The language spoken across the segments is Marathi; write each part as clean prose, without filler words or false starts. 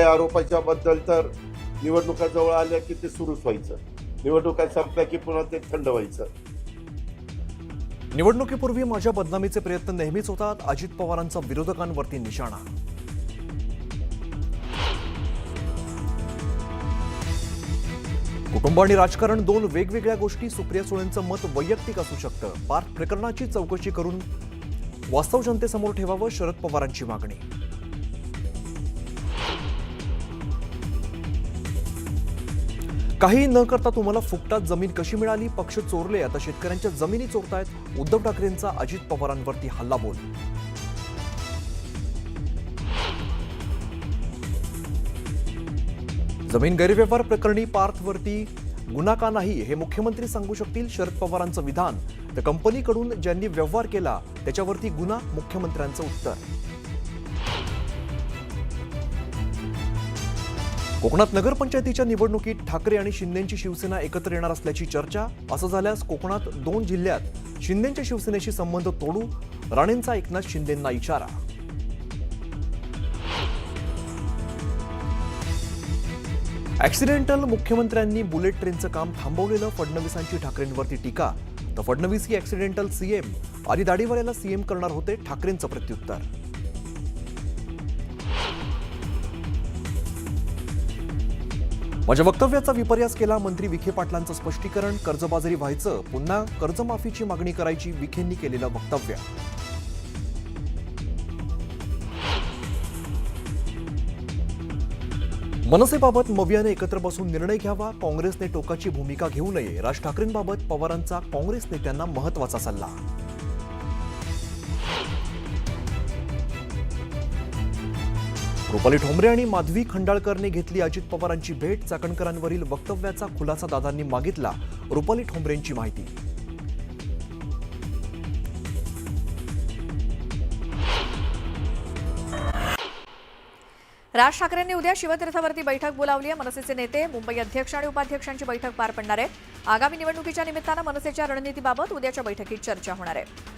आरोपाच्या बद्दल तर निवडणुका जवळ आल्या की ते सुरूच व्हायचं, निवडणुका संपल्या की पुन्हा ते थंड व्हायचं. निवडणुकीपूर्वी माझ्या बदनामीचे प्रयत्न नेहमीच होतात. अजित पवारांचा विरोधकांवरती निशाणा. कुटुंब आणि राजकारण दोन वेगवेगळ्या गोष्टी. सुप्रिया सुळेंचं मत वैयक्तिक असू शकतं. पार्थ प्रकरणाची चौकशी करून वास्तव जनतेसमोर ठेवावं, शरद पवारांची मागणी. काही न करता तुम्हाला फुकटात जमीन कशी मिळाली? पक्ष चोरले, आता शेतकऱ्यांच्या जमिनी चोरतायत. उद्धव ठाकरेंचा अजित पवारांवरती हल्लाबोल. जमीन गैरव्यवहार प्रकरणी पार्थवरती गुन्हा का नाही हे मुख्यमंत्री सांगू शकतील. शरद पवारांचं विधान. तर कंपनीकडून ज्यांनी व्यवहार केला त्याच्यावरती गुन्हा, मुख्यमंत्र्यांचं उत्तर. कोकणात नगरपंचायतीच्या निवडणुकीत ठाकरे आणि शिंदेची शिवसेना एकत्र येणार असल्याची चर्चा. असं झाल्यास कोकणात 2 जिल्ह्यात शिंदेच्या शिवसेनेशी संबंध तोडू, राणेंचा एकनाथ शिंदेंना इशारा. ऍक्सिडेंटल मुख्यमंत्र्यांनी बुलेट ट्रेनचं काम थांबवलेलं. फडणवीसांची ठाकरेंवरती टीका. तर फडणवीस ही ऍक्सिडेंटल सीएम, आधी दाढीवाल्याला सीएम करणार होते, ठाकरेंचं प्रत्युत्तर. माझ्या वक्तव्याचा विपर्यास केला, मंत्री विखे पाटलांचं स्पष्टीकरण. कर्जबाजारी व्हायचं, पुन्हा कर्जमाफीची मागणी करायची, विखेंनी केलेलं वक्तव्य. मनसेबाबत मवियाने एकत्र बसून निर्णय घ्यावा, काँग्रेसने टोकाची भूमिका घेऊ नये. राज ठाकरेंबाबत पवारांचा काँग्रेस नेत्यांना महत्त्वाचा सल्ला. रुपाली ठोंबरे आणि माधवी खंडाळकरने घेतली अजित पवारांची भेट. चाकणकरांवरील वक्तव्याचा खुलासा दादांनी मागितला. रुपाली ठोंबरेंची माहिती. राज ठाकरेंनी उद्या शिवतीर्थावरती बैठक बोलावली आहे. मनसेचे नेते, मुंबई अध्यक्ष आणि उपाध्यक्षांची बैठक पार पडणार आहे. आगामी निवडणुकीच्या निमित्तानं मनसेच्या रणनीतीबाबत उद्याच्या बैठकीत चर्चा होणार आहे.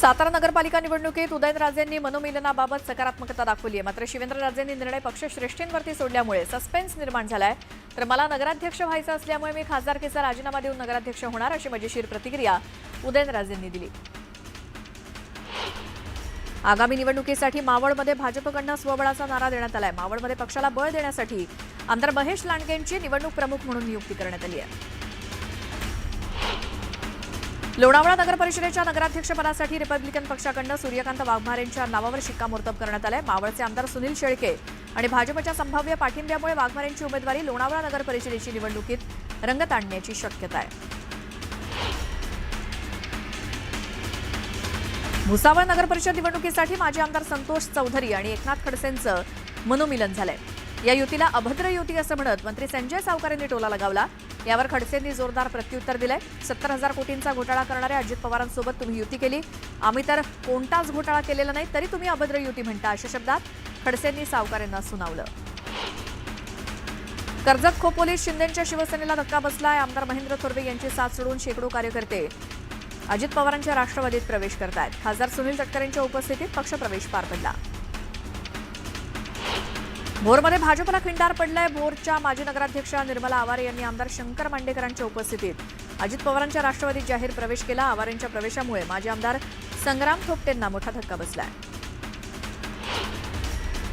सातारा नगरपालिका निवडणुकीत उदयनराजेंनी मनोमिलनाबाबत सकारात्मकता दाखवली आहे. मात्र शिवेंद्रराजेंनी निर्णय पक्षश्रेष्ठींवरती सोडल्यामुळे सस्पेन्स निर्माण झालाय. तर मला नगराध्यक्ष व्हायचं असल्यामुळे मी खासदारकीचा राजीनामा देऊन नगराध्यक्ष होणार, अशी मजेशीर प्रतिक्रिया उदयनराजेंनी दिली. आगामी निवडणुकीसाठी मावळमध्ये भाजपकडून स्वबळाचा नारा देण्यात आलाय. मावळमध्ये पक्षाला बळ देण्यासाठी आमदार महेश लांडगेंची निवडणूक प्रमुख म्हणून नियुक्ती करण्यात आली आहे. लोणावळा नगर परिषदेच्या नगराध्यक्षपदासाठी रिपब्लिकन पक्षाकडून सूर्यकांत वाघमारेंच्या नावावर शिक्कामोर्तब करण्यात आलंय. मावळचे आमदार सुनील शेळके आणि भाजपच्या संभाव्य पाठिंब्यामुळे वाघमारेंची उमेदवारी लोणावळा नगर परिषदेची निवडणुकीत रंगत आणण्याची शक्यता आहे. भुसावळ नगर परिषद निवडणुकीसाठी माजी आमदार संतोष चौधरी आणि एकनाथ खडसेंचं मनोमिलन झालंय. या युतीला अभद्र युती असं म्हणत मंत्री संजय सावकार यांनी टोला लगावला. यावर खडसेंनी जोरदार प्रत्युत्तर दिलंय. 70,000 कोटींचा घोटाळा करणाऱ्या अजित पवारांसोबत तुम्ही युती केली, आम्ही तर कोणताच घोटाळा केलेला नाही, तरी तुम्ही अभद्र युती म्हणता, अशा शब्दात खडसेंनी सावकार यांना सुनावलं. कर्जत खोपोलीत शिंदेच्या शिवसेनेला धक्का बसलाय. आमदार महेंद्र थोरवे यांची साथ सोडून शेकडो कार्यकर्ते अजित पवारांच्या राष्ट्रवादीत प्रवेश करतायत. खासदार सुनील तटकरेंच्या उपस्थितीत पक्षप्रवेश पार पडला. भोरमध्ये भाजपला खिंडार पडलाय. भोरच्या माजी नगराध्यक्षा निर्मला आवारे यांनी आमदार शंकर मांडेकरांच्या उपस्थितीत अजित पवारांच्या राष्ट्रवादीत जाहीर प्रवेश केला. आवारेंच्या प्रवेशामुळे माजी आमदार संग्राम थोपटेंना मोठा धक्का बसलाय.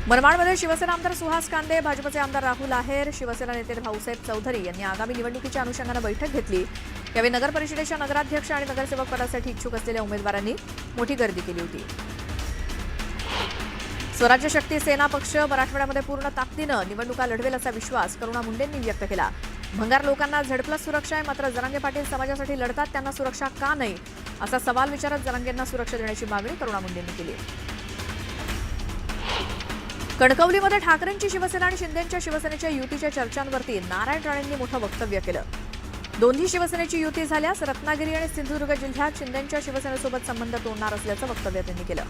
मनमाडमध्ये शिवसेना आमदार सुहास कांदे, भाजपचे आमदार राहुल आहेर, शिवसेना नेते भाऊसाहेब चौधरी यांनी आगामी निवडणुकीच्या अनुषंगानं बैठक घेतली. यावेळी नगर परिषदेच्या नगराध्यक्ष आणि नगरसेवक पदासाठी इच्छुक असलेल्या उमेदवारांनी मोठी गर्दी केली होती. स्वराज्य शक्ती सेना पक्ष मराठवाड्यामध्ये पूर्ण ताकदीनं निवडणुका लढवेल असा विश्वास करुणा मुंडेंनी व्यक्त केला. भंगार लोकांना झेड+ सुरक्षा आहे, मात्र जरांगे पाटील समाजासाठी लढतात, त्यांना सुरक्षा का नाही असा सवाल विचारत जरांगेंना सुरक्षा देण्याची मागणी करुणा मुंडेंनी केली. कणकवलीमध्ये ठाकरेंची शिवसेना आणि शिंदेच्या शिवसेनेच्या युतीच्या चर्चांवरती नारायण राणेंनी मोठं वक्तव्य केलं. दोन्ही शिवसेनेची युती झाल्यास रत्नागिरी आणि सिंधुदुर्ग जिल्ह्यात शिंदेच्या शिवसेनेसोबत संबंध तोडणार असल्याचं वक्तव्य त्यांनी केलं.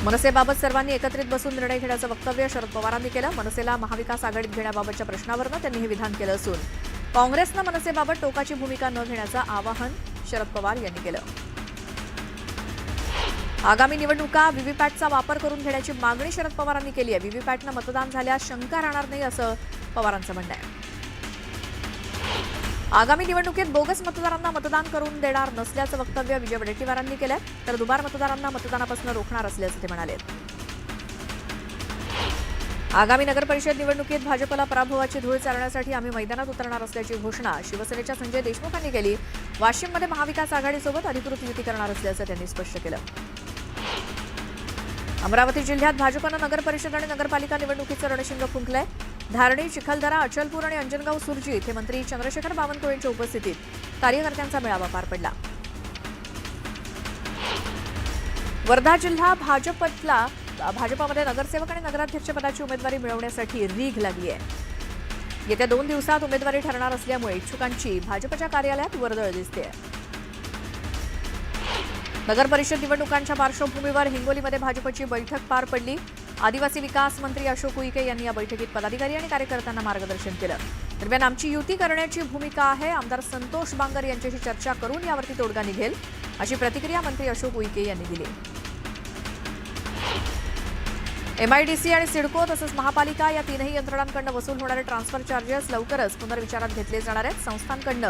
मनसेबाबत सर्वांनी एकत्रित बसून निर्णय घेण्याचं वक्तव्य शरद पवारांनी केलं. मनसेला महाविकास आघाडीत घेण्याबाबतच्या प्रश्नावरनं त्यांनी हे विधान केलं असून काँग्रेसनं मनसेबाबत टोकाची भूमिका न घेण्याचं आवाहन शरद पवार यांनी केलं. आगामी निवडणुका व्हीव्हीपॅटचा वापर करून घेण्याची मागणी शरद पवारांनी केली आहे. व्हीव्हीपॅटनं मतदान झाल्यास शंका राहणार नाही असं पवारांचं म्हणणं आहे. आगामी निवडणुकीत बोगस मतदारांना मतदान करून देणार नसल्याचं वक्तव्य विजय वडेट्टीवारांनी केलंय, तर दुबार मतदारांना मतदानापासून रोखणार असल्याचं ते म्हणाले. आगामी नगरपरिषद निवडणुकीत भाजपला पराभवाची धूळ चारण्यासाठी आम्ही मैदानात उतरणार असल्याची घोषणा शिवसेनेच्या संजय देशमुखांनी केली. वाशिममध्ये महाविकास आघाडीसोबत अधिकृत युती करणार असल्याचं त्यांनी स्पष्ट केलं. अमरावती जिल्ह्यात भाजपनं नगरपरिषद आणि नगरपालिका निवडणुकीचं रणशिंग फुंकलंय. धारणी, चिखलदरा, अचलपूर आणि अंजनगाव सुरजी इथे मंत्री चंद्रशेखर बावनकुळेंच्या उपस्थितीत कार्यकर्त्यांचा मेळावा पार पडला. वर्धा जिल्हा भाजपमध्ये नगरसेवक आणि नगराध्यक्ष पदाची उमेदवारी मिळवण्यासाठी रीघ लागली आहे. येत्या 2 दिवसात उमेदवारी ठरणार असल्यामुळे इच्छुकांची भाजपच्या कार्यालयात वर्दळ दिसते. नगरपरिषद निवडणुकांच्या पार्श्वभूमीवर हिंगोलीमध्ये भाजपची बैठक पार पडली. आदिवासी विकास मंत्री अशोक उईके यांनी या बैठकीत पदाधिकारी आणि कार्यकर्त्यांना मार्गदर्शन केलं. दरम्यान आमची युती करण्याची भूमिका आहे, आमदार संतोष बांगर यांच्याशी चर्चा करून यावरती तोडगा निघेल, अशी प्रतिक्रिया मंत्री अशोक उईके यांनी दिली. एमआयडीसी आणि सिडको तसंच महापालिका या तीनही यंत्रणांकडून वसूल होणारे ट्रान्सफर चार्जेस लवकरच पुनर्विचारात घेतले जाणार आहेत. संस्थांकडून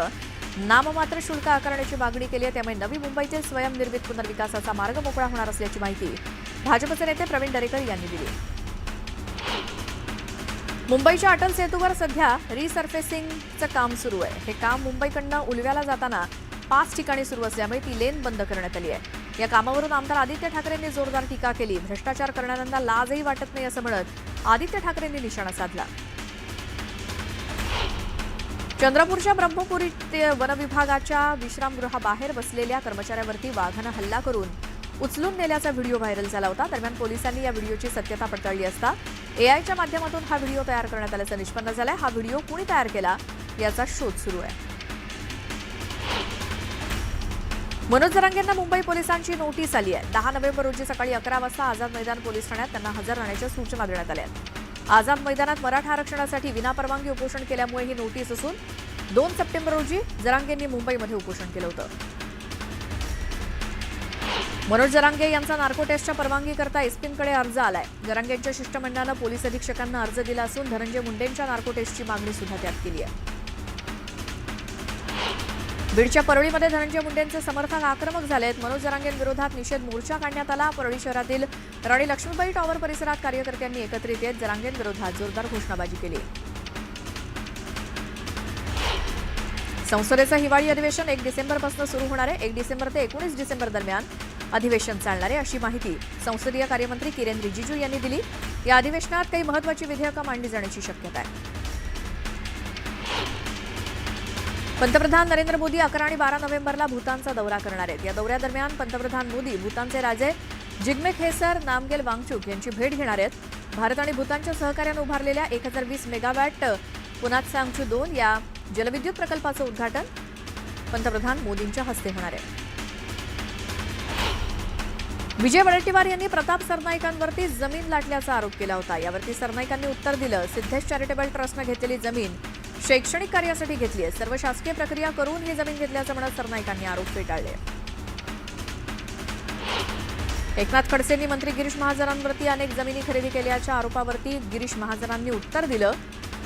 नाममात्र शुल्क आकारण्याची मागणी केली आहे, त्यामुळे नवी मुंबईतील स्वयंनिर्मित पुनर्विकासाचा मार्ग मोकळा होणार असल्याची माहिती भाजपचे नेते प्रवीण दरेकर यांनी दिली. मुंबईच्या अटल सेतूवर सध्या रिसर्फेसिंगचं काम सुरू आहे. हे काम मुंबईकडनं उलव्याला जाताना 5 ठिकाणी सुरू असल्यामुळे ती लेन बंद करण्यात आली आहे. या कामावरून आमदार आदित्य ठाकरेंनी जोरदार टीका केली. भ्रष्टाचार करणाऱ्यांना लाजही वाटत नाही असं म्हणत आदित्य ठाकरेंनी निशाणा साधला. चंद्रपूरच्या ब्रह्मपुरी वनविभागाच्या विश्रामगृहाबाहेर बसलेल्या कर्मचाऱ्यावरती वाघानं हल्ला करून उचलून नेल्याचा व्हिडिओ व्हायरल झाला होता. दरम्यान पोलिसांनी या व्हिडिओची सत्यता पडताळली असता एआयच्या माध्यमातून हा व्हिडिओ तयार करण्यात आल्याचं निष्पन्न झालंय. हा व्हिडिओ कुणी तयार केला याचा शोध सुरू आहे. मनोज जरांगेंना मुंबई पोलिसांची नोटीस आली आहे. 10 नोव्हेंबर रोजी सकाळी 11 वाजता आझाद मैदान पोलीस ठाण्यात त्यांना हजर राहण्याच्या सूचना देण्यात आल्या आहेत. आझाद मैदानात मराठा आरक्षणासाठी विनापरवानगी उपोषण केल्यामुळे ही नोटीस असून 2 सप्टेंबर रोजी जरांगेंनी मुंबईमध्ये उपोषण केलं होतं. मनोज जरांगे यांचा नार्को टेस्टच्या परवानगीकरता एसपींकडे अर्ज आलाय. जरांगेंच्या शिष्टमंडळानं पोलीस अधीक्षकांना अर्ज दिला असून धनंजय मुंडेंच्या नार्को टेस्टची मागणी सुद्धा त्यात केली आहे. बीडच्या परळीमध्ये धनंजय मुंडेंचे समर्थक आक्रमक झालेत. मनोज जरांगेंविरोधात निषेध मोर्चा काढण्यात आला. परळी शहरातील राणी लक्ष्मीबाई टॉवर परिसरात कार्यकर्त्यांनी एकत्रित येत जरांगेंविरोधात जोरदार घोषणाबाजी केली. संसदेचं हिवाळी अधिवेशन 1 डिसेंबरपासून सुरू होणार आहे. 1 डिसेंबर ते 19 डिसेंबर दरम्यान अधिवेशन चालणार आहे, अशी माहिती संसदीय कार्यमंत्री किरेन रिजिजू यांनी दिली. या अधिवेशनात काही महत्त्वाची विधेयकं मांडली जाण्याची शक्यता आहे. पंतप्रधान नरेंद्र मोदी 11 आणि 12 नोव्हेंबरला भूतानचा दौरा करणार आहेत. या दौऱ्यादरम्यान पंतप्रधान मोदी भूतानचे राजे जिग्मे खेसर नामगेल वांगचुक यांची भेट घेणार आहेत. भारत आणि भूतानच्या सहकार्यानं उभारलेल्या 1020 मेगावॅट पुनातसांगचू 2 या जलविद्युत प्रकल्पाचं उद्घाटन पंतप्रधान मोदींच्या हस्ते होणार आहे. विजय वडेट्टीवार यांनी प्रताप सरनाईकांवरती जमीन लाटल्याचा आरोप केला होता. यावरती सरनाईकांनी उत्तर दिलं, सिद्धेश चॅरिटेबल ट्रस्टनं घेतलेली जमीन शैक्षणिक कार्यासाठी घेतली आहे. सर्व शासकीय प्रक्रिया करून ही जमीन घेतल्याचं म्हणत सरनाईकांनी आरोप फेटाळले. एकनाथ खडसेंनी मंत्री गिरीश महाजनांवरती अनेक जमिनी खरेदी केल्याच्या आरोपावरती गिरीश महाजनांनी उत्तर दिलं.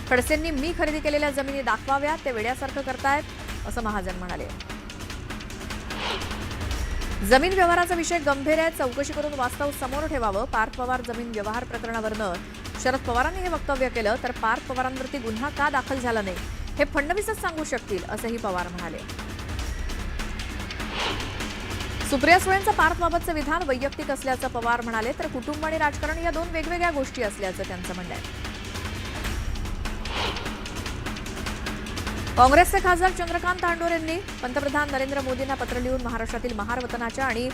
खडसेंनी मी खरेदी केलेल्या जमिनी दाखवाव्यात, ते वेड्यासारखं करतायत असं महाजन म्हणाले. जमीन व्यवहाराचा विषय गंभीर आहे, चौकशी करून वास्तव समोर ठेवावं. पार्थ पवार जमीन व्यवहार प्रकरणावरनं शरद पवारांनी हे वक्तव्य केलं तर पार्थ पवारांवरती गुन्हा का दाखल झाला नाही हे फडणवीसच सांगू शकतील असंही पवार म्हणाले. सुप्रिया सुळेंचं पार्थबाबतचं विधान वैयक्तिक असल्याचं पवार म्हणाले, तर कुटुंब आणि राजकारण या 2 वेगवेगळ्या गोष्टी असल्याचं त्यांचं म्हणणं आहे. काँग्रेसचे खासदार चंद्रकांत हांडोरेंनी पंतप्रधान नरेंद्र मोदींना पत्र लिहून महाराष्ट्रातील महार वतनाच्या आणि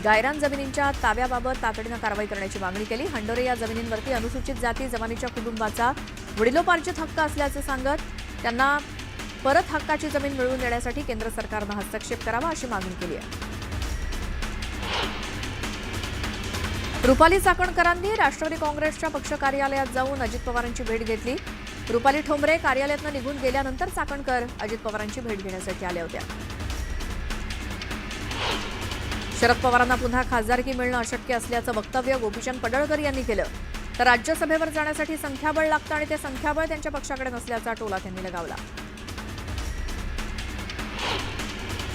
गायरान जमिनींच्या ताब्याबाबत तातडीनं कारवाई करण्याची मागणी केली. हांडोरे या जमिनींवरती अनुसूचित जाती जमातीच्या कुटुंबाचा वडिलोपार्जित हक्क असल्याचं सांगत त्यांना परत हक्काची जमीन मिळवून देण्यासाठी केंद्र सरकारनं हस्तक्षेप करावा अशी मागणी केली आहे. रुपाली चाकणकरांनी राष्ट्रवादी काँग्रेसच्या पक्ष कार्यालयात जाऊन अजित पवारांची भेट घेतली. रुपाली ठोंबरे कार्यालयातून निघून गेल्यानंतर चाकणकर अजित पवारांची भेट घेण्यासाठी आल्या होत्या. शरद पवारांना पुन्हा खासदारकी मिळणं अशक्य असल्याचं वक्तव्य गोपीचंद पडळकर यांनी केलं. तर राज्यसभेवर जाण्यासाठी संख्याबळ लागतं आणि ते संख्याबळ त्यांच्या पक्षाकडे नसल्याचा टोला त्यांनी लगावला.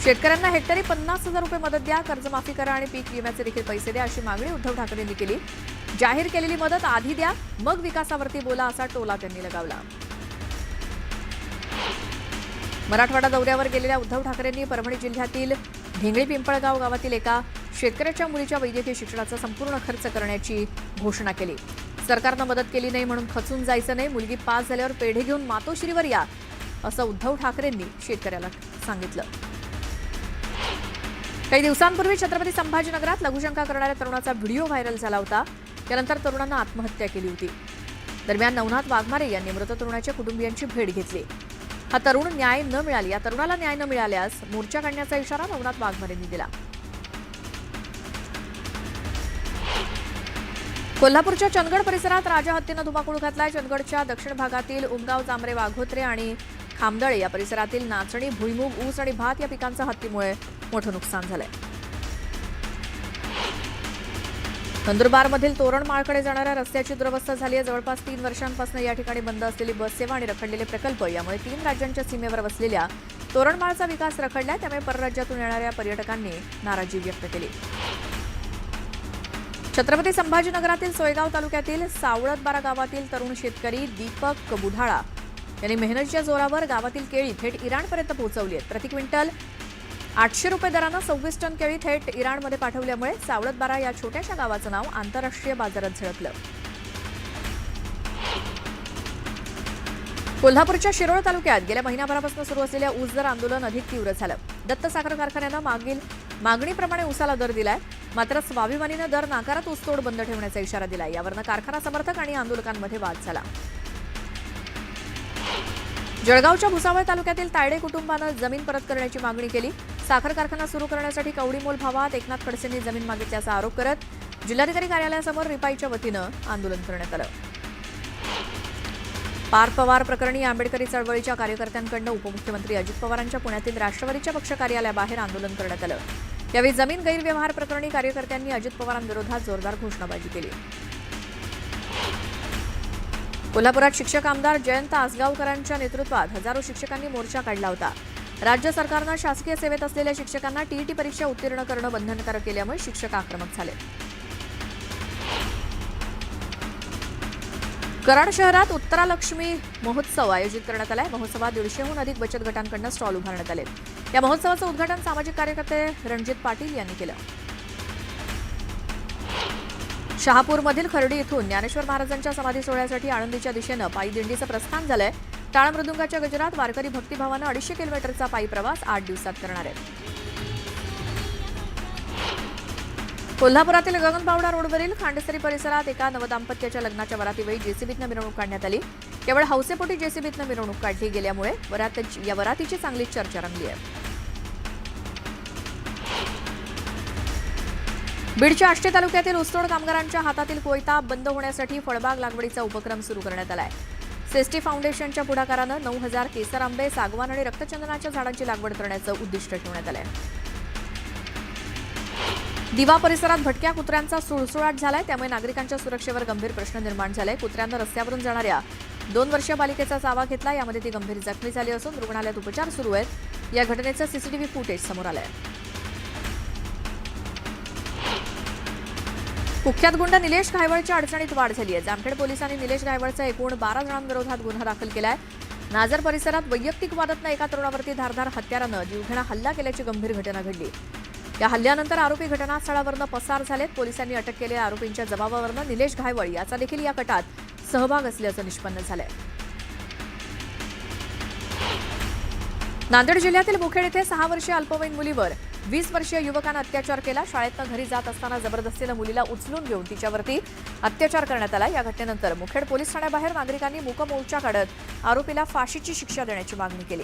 शेतकऱ्यांना हेक्टरी 50,000 रुपये मदत द्या, कर्जमाफी करा आणि पीक विम्याचे देखील पैसे द्या अशी मागणी उद्धव ठाकरेंनी केली. जाहीर केलेली मदत आधी द्या, मग विकासावरती बोला असा टोला त्यांनी लगावला. मराठवाडा दौऱ्यावर गेलेल्या उद्धव ठाकरेंनी परभणी जिल्ह्यातील ढेंगळी पिंपळगाव गावातील एका शेतकऱ्याच्या मुलीच्या वैद्यकीय शिक्षणाचा संपूर्ण खर्च करण्याची घोषणा केली. सरकारनं मदत केली नाही म्हणून खचून जायचं नाही, मुलगी पास झाल्यावर पेढे घेऊन मातोश्रीवर या असं उद्धव ठाकरेंनी शेतकऱ्याला सांगितलं. काही दिवसांपूर्वी छत्रपती संभाजीनगरात लघुशंका करणाऱ्या तरुणाचा व्हिडिओ व्हायरल झाला होता. त्यानंतर तरुणानं आत्महत्या केली होती. दरम्यान नवनाथ वाघमारे यांनी मृत तरुणाच्या कुटुंबियांची भेट घेतली. या तरुणाला न्याय न मिळाल्यास मोर्चा काढण्याचा इशारा नवनाथ वाघमारेंनी दिला. कोल्हापूरच्या चंदगड परिसरात राजा हत्तीनं धुमाकूळ घातलाय. चंदगडच्या दक्षिण भागातील उमगाव, जांभरे, वाघोत्रे आणि खामदळे या परिसरातील नाचणी, भुईमूग, ऊस आणि भात या पिकांचं हत्तीमुळे मोठं नुकसान झालंय. नंदुरबारमधील तोरणमाळकडे जाणाऱ्या रस्त्याची दुरवस्था झाली आहे. जवळपास 3 वर्षांपासून या ठिकाणी बंद असलेली बस सेवा आणि रखडलेले प्रकल्प यामुळे 3 राज्यांच्या सीमेवर वसलेल्या तोरणमाळचा विकास रखडलाय. त्यामुळे परराज्यातून येणाऱ्या पर्यटकांनी नाराजी व्यक्त केली. छत्रपती संभाजीनगरातील सोयगाव तालुक्यातील सावळतबारा गावातील तरुण शेतकरी दीपक बुधाळा यांनी मेहनतीच्या जोरावर गावातील केळी थेट इराणपर्यंत पोहोचवली आहेत. प्रति क्विंटल 800 रुपये दरानं 26 टन केळी थेट इराणमध्ये पाठवल्यामुळे सावळतबारा या छोट्याशा गावाचं नाव आंतरराष्ट्रीय बाजारात झळकलं. कोल्हापूरच्या शिरोळ तालुक्यात गेल्या महिनाभरापासून सुरू असलेल्या ऊस दर आंदोलन अधिक तीव्र झालं. दत्त साखर कारखान्यानं मागील मागणीप्रमाणे ऊसाला दर दिलाय. मात्र स्वाभिमानीनं दर नाकारत ऊसतोड बंद ठेवण्याचा इशारा दिलाय. यावरनं कारखाना समर्थक आणि आंदोलकांमध्ये वाद झाला. जळगावच्या भुसावळ तालुक्यातील तायडे कुटुंबानं जमीन परत करण्याची मागणी केली. साखर कारखाना सुरू करण्यासाठी कवडीमोल भावात एकनाथ खडसेंनी जमीन मागितल्याचा आरोप करत जिल्हाधिकारी कार्यालयासमोर रिपाईच्या वतीनं आंदोलन करण्यात आलं. पार्थ पवार प्रकरणी आंबेडकरी चळवळीच्या कार्यकर्त्यांकडून उपमुख्यमंत्री अजित पवारांच्या पुण्यातील राष्ट्रवादीच्या पक्ष कार्यालयाबाहेर आंदोलन करण्यात आलं. यावेळी जमीन गैरव्यवहार प्रकरणी कार्यकर्त्यांनी अजित पवारांविरोधात जोरदार घोषणाबाजी केली. कोल्हापुरात शिक्षक आमदार जयंत आसगावकरांच्या नेतृत्वात हजारो शिक्षकांनी मोर्चा काढला होता. राज्य सरकारनं शासकीय सेवेत असलेल्या शिक्षकांना टीईटी परीक्षा उत्तीर्ण करणं बंधनकारक केल्यामुळे शिक्षक आक्रमक झाले. कराड शहरात उत्तरालक्ष्मी महोत्सव आयोजित करण्यात आलाय. महोत्सवात 150हून अधिक बचत गटांकडून स्टॉल उभारण्यात आले. या महोत्सवाचं उद्घाटन सामाजिक कार्यकर्ते रणजित पाटील यांनी केलं. शहापूरमधील खर्डी इथून ज्ञानेश्वर महाराजांच्या समाधी सोहळ्यासाठी आळंदीच्या दिशेनं पायी दिंडीचं प्रस्थान झालंय. टाळ मृदुंगाच्या गजरात वारकरी भक्तिभावानं 250 किलोमीटरचा पायी प्रवास 8 दिवसात करणार आहेत. कोल्हापुरातील गगनबावडा रोडवरील खांडेसरी परिसरात एका नवदाम्पत्याच्या लग्नाच्या वरातीवेळी जेसीबीतनं मिरवणूक काढण्यात आली. केवळ हौसेपोटी जेसीबीतनं मिरवणूक काढली गेल्यामुळे या वरातीची चांगलीच चर्चा रंगली आहे. बीडच्या आष्टे तालुक्यातील ऊसतोड कामगारांच्या हातातील कोयता बंद होण्यासाठी फळबाग लागवडीचा उपक्रम सुरू करण्यात आलाय. सेस्टी फाउंडेशनच्या पुढाकारानं 9,000 केसर आंबे, सागवान आणि रक्तचंदनाच्या झाडांची लागवड करण्याचं उद्दिष्ट ठेवण्यात आलंय. दिवा परिसरात भटक्या कुत्र्यांचा सुळसुळाट झालाय. त्यामुळे नागरिकांच्या सुरक्षेवर गंभीर प्रश्न निर्माण झालाय. कुत्र्यानं रस्त्यावरून जाणाऱ्या 2 वर्षीय बालिकेचा चावा घेतला. यामध्ये ती गंभीर जखमी झाली असून रुग्णालयात उपचार सुरू आहेत. या घटनेचं सीसीटीव्ही फुटेज समोर आलंय. कुख्यात गुंड निलेश घायवळच्या अडचणीत वाढ झाली आहे. जामखेड पोलिसांनी निलेश घायवळचा एकूण 12 जणांविरोधात गुन्हा दाखल केलाय. नाझर परिसरात वैयक्तिक वादातनं एका तरुणावरती धारदार हत्यारानं जीवघेणा हल्ला केल्याची गंभीर घटना घडली. या हल्ल्यानंतर आरोपी घटनास्थळावरनं पसार झालेत. पोलिसांनी अटक केलेल्या आरोपींच्या जबाबावरनं निलेश घायवळ याचा देखील या कटात सहभाग असल्याचं निष्पन्न झालंय. नांदेड जिल्ह्यातील मुखेड इथे 6 वर्षीय अल्पवयीन मुलीवर 20 वर्षीय युवकानं अत्याचार केला. शाळेतनं घरी जात असताना जबरदस्तीनं मुलीला उचलून घेऊन तिच्यावरती अत्याचार करण्यात आला. या घटनेनंतर मुखेड पोलीस ठाण्याबाहेर नागरिकांनी मूक मोर्चा काढत आरोपीला फाशीची शिक्षा देण्याची मागणी केली.